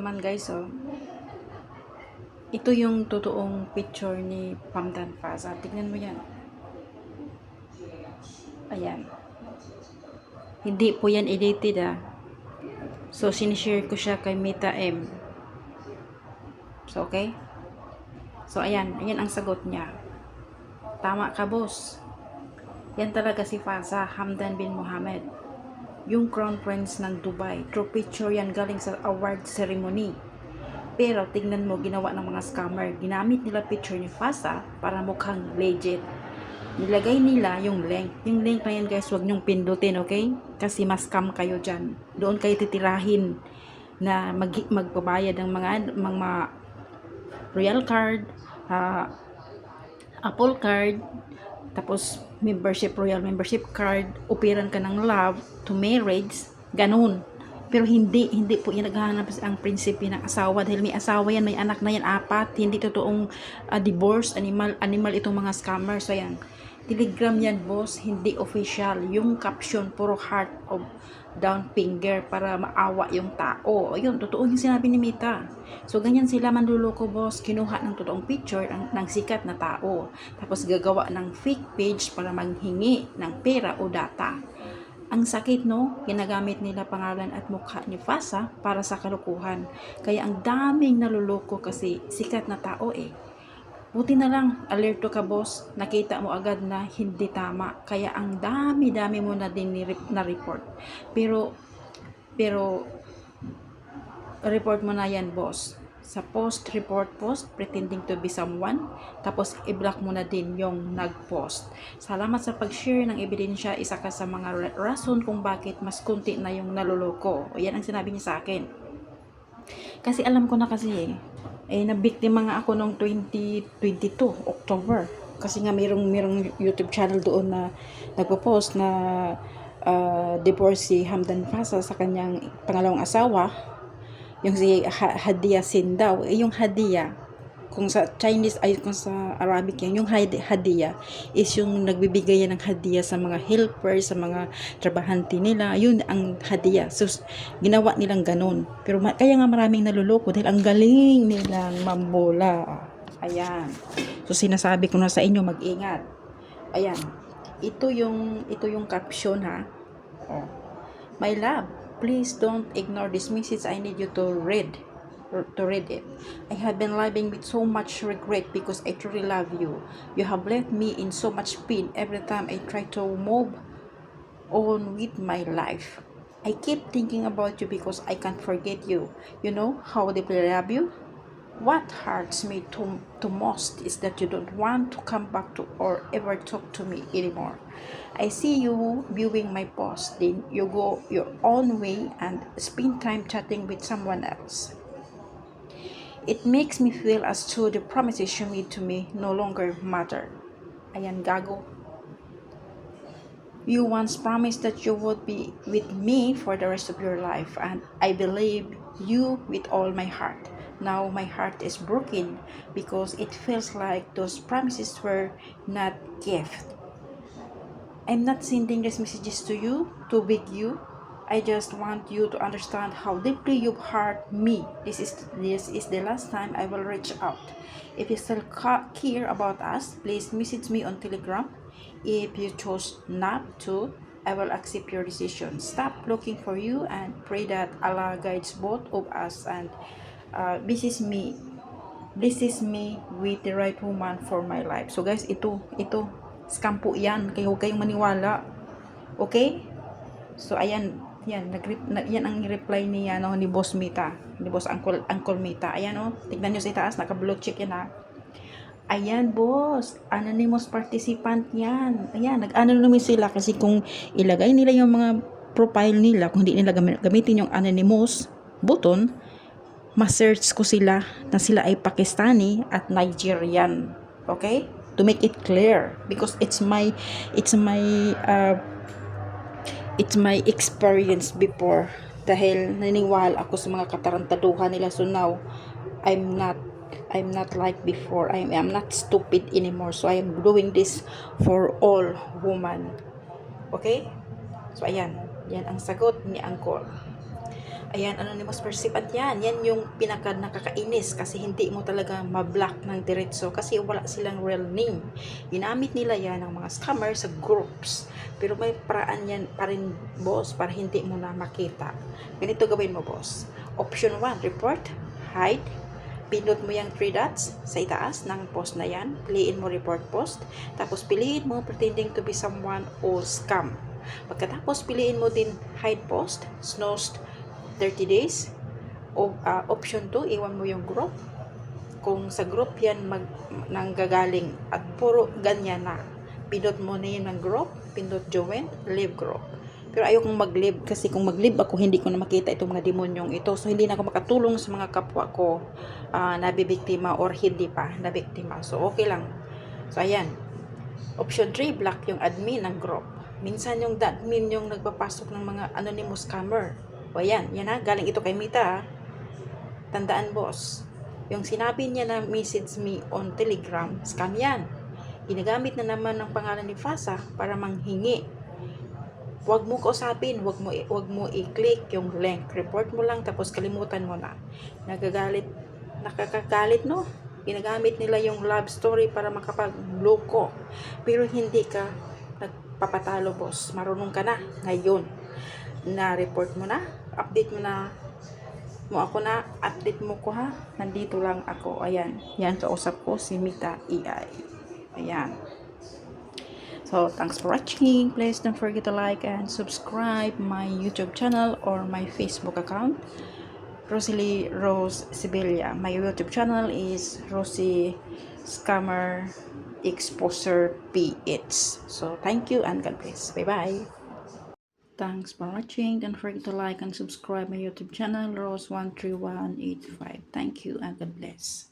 naman guys, oh. Ito yung totoong picture ni Hamdan Faza. Tignan mo yan. Ayan. Hindi po yan edited ah. So, sinishare ko siya kay Mita M. So, okay? So, ayan. Ayan ang sagot niya. Tama ka, boss. Yan talaga si Faza, Hamdan bin Mohammed. Yung crown prince ng Dubai. True picture yan galing sa award ceremony. Pero tignan mo, ginawa ng mga scammer. Ginamit nila picture ni Faza para mukhang legit. Nilagay nila yung link. Yung link na yan guys, huwag nyong pindutin, okay? Kasi mas-scam kayo dyan. Doon kayo titirahin na magbabayad ng mga royal card, Apple card, tapos royal membership card, upiran ka ng love to marriage, ganun. Pero hindi po yan naghahanap ang prinsipe ng asawa dahil may asawa yan, may anak na yan, 4. Hindi totoong divorce, animal itong mga scammers. So yan, Telegram yan boss, hindi official. Yung caption, puro heart of down finger para maawa yung tao. Ayun, totoo yung sinabi ni Mita. So ganyan sila manluloko boss, kinuha ng totoong picture ng sikat na tao. Tapos gagawa ng fake page para manghingi ng pera o data. Ang sakit no, ginagamit nila pangalan at mukha ni Faza para sa kalukuhan. Kaya ang daming naluloko kasi sikat na tao eh. Buti na lang, alerto ka boss, nakita mo agad na hindi tama. Kaya ang dami-dami mo na din na-report. Pero, report mo na yan boss. Sa report post, pretending to be someone, tapos i-block mo na din yung nag-post. Salamat sa pag-share ng ebidensya, isa ka sa mga rason kung bakit mas kunti na yung naluloko. O yan ang sinabi niya sa akin. Kasi alam ko na kasi nabiktima nga ako noong 2022 October kasi nga mayroong YouTube channel doon na nagpo-post na divorce si Hamdan Faza sa kanyang pangalawang asawa, yung si Hadia Sin daw. Yung Hadia, kung sa Chinese ay kung sa Arabic yung Hadia is yung nagbibigay yan ng hadiah sa mga helpers, sa mga trabahante nila. Yun ang Hadia. So ginawa nilang ganun. Pero kaya nga maraming naluloko dahil ang galing nilang mambola. Ayan. So sinasabi ko na sa inyo, mag-ingat. Ayan. Ito yung caption ha. Oh. My love, please don't ignore this message. I need you to read it. I have been living with so much regret because I truly love you. You have left me in so much pain every time I try to move on with my life. I keep thinking about you because I can't forget you. You know how deeply I love you? What hurts me to most is that you don't want to come back to or ever talk to me anymore. I see you viewing my post, then you go your own way and spend time chatting with someone else. It makes me feel as though the promises you made to me no longer matter. Ayan, gago. You once promised that you would be with me for the rest of your life, and I believe you with all my heart. Now my heart is broken because it feels like those promises were not gift. I'm not sending these messages to you to beg you. I just want you to understand how deeply you've hurt me. This is the last time I will reach out. If you still care about us, please message me on Telegram. If you chose not to, I will accept your decision. Stop looking for you and pray that Allah guides both of us and blesses me with the right woman for my life. So guys, ito scam po yan. Kaya huwag kayong maniwala. Okay? So ayan. Yan ang reply ni Boss Mita, ni Boss Uncle Mita. Ayan tignan niyo sa itaas, naka-blue check yan ha. Ayan boss, anonymous participant yan. Ayan, nag-anonymous sila kasi kung ilagay nila yung mga profile nila, kung hindi nila gamitin yung anonymous button, ma-search ko sila na sila ay Pakistani at Nigerian. Okay? To make it clear because it's my experience before dahil naniniwala ako sa mga katarantaduhan nila. So now I'm not like before. I'm not stupid anymore. So I am doing this for all women. Okay? So ayan, yan ang sagot ni Uncle. Ayan, anonymous participant yan. Yan yung pinaka nakakainis kasi hindi mo talaga ma-block ng diretso kasi wala silang real name. Ginamit nila yan ng mga scammer sa groups. Pero may paraan yan pa rin, boss, para hindi mo na makita. Ganito gawin mo, boss. Option 1, report, hide. Pindot mo yung 3 dots sa itaas ng post na yan. Piliin mo report post. Tapos piliin mo pretending to be someone o scam. Pagkatapos piliin mo din hide post, snooze 30 days. Option 2, iwan mo yung group. Kung sa group yan nanggagaling at puro ganyan na, pindot mo na yun ng group, pindot join, leave group. Pero ayokong mag-live kasi kung mag-live ako, hindi ko na makita itong mga demonyong ito. So, hindi na ako makatulong sa mga kapwa ko nabibiktima or hindi pa nabiktima. So, okay lang. So, ayan. Option 3, block yung admin ng group. Minsan yung admin yung nagpapasok ng mga anonymous scammer. O ayan, yan ha, galing ito kay Mita. Tandaan, boss. Yung sinabi niya na message me on Telegram, scam yan. Ginagamit na naman ng pangalan ni Fasa para manghingi. Huwag mo kausapin, wag mo i-click yung link. Report mo lang tapos kalimutan mo na. Nakakagalit, no? Ginagamit nila yung love story para makapagloko. Pero hindi ka nagpapatalo, boss. Marunong ka na ngayon. Na-report mo na, update mo na ako na, update mo ko ha. Nandito lang ako. Ayan. Yan, kausap ko si Mita AI. Ayan. So, thanks for watching. Please don't forget to like and subscribe my YouTube channel or my Facebook account, Rosalie Rose Sibilia. My YouTube channel is Rosie Scammer Exposer PH. So, thank you and God bless. Bye-bye. Thanks for watching. Don't forget to like and subscribe my YouTube channel, Rose13185. Thank you and God bless.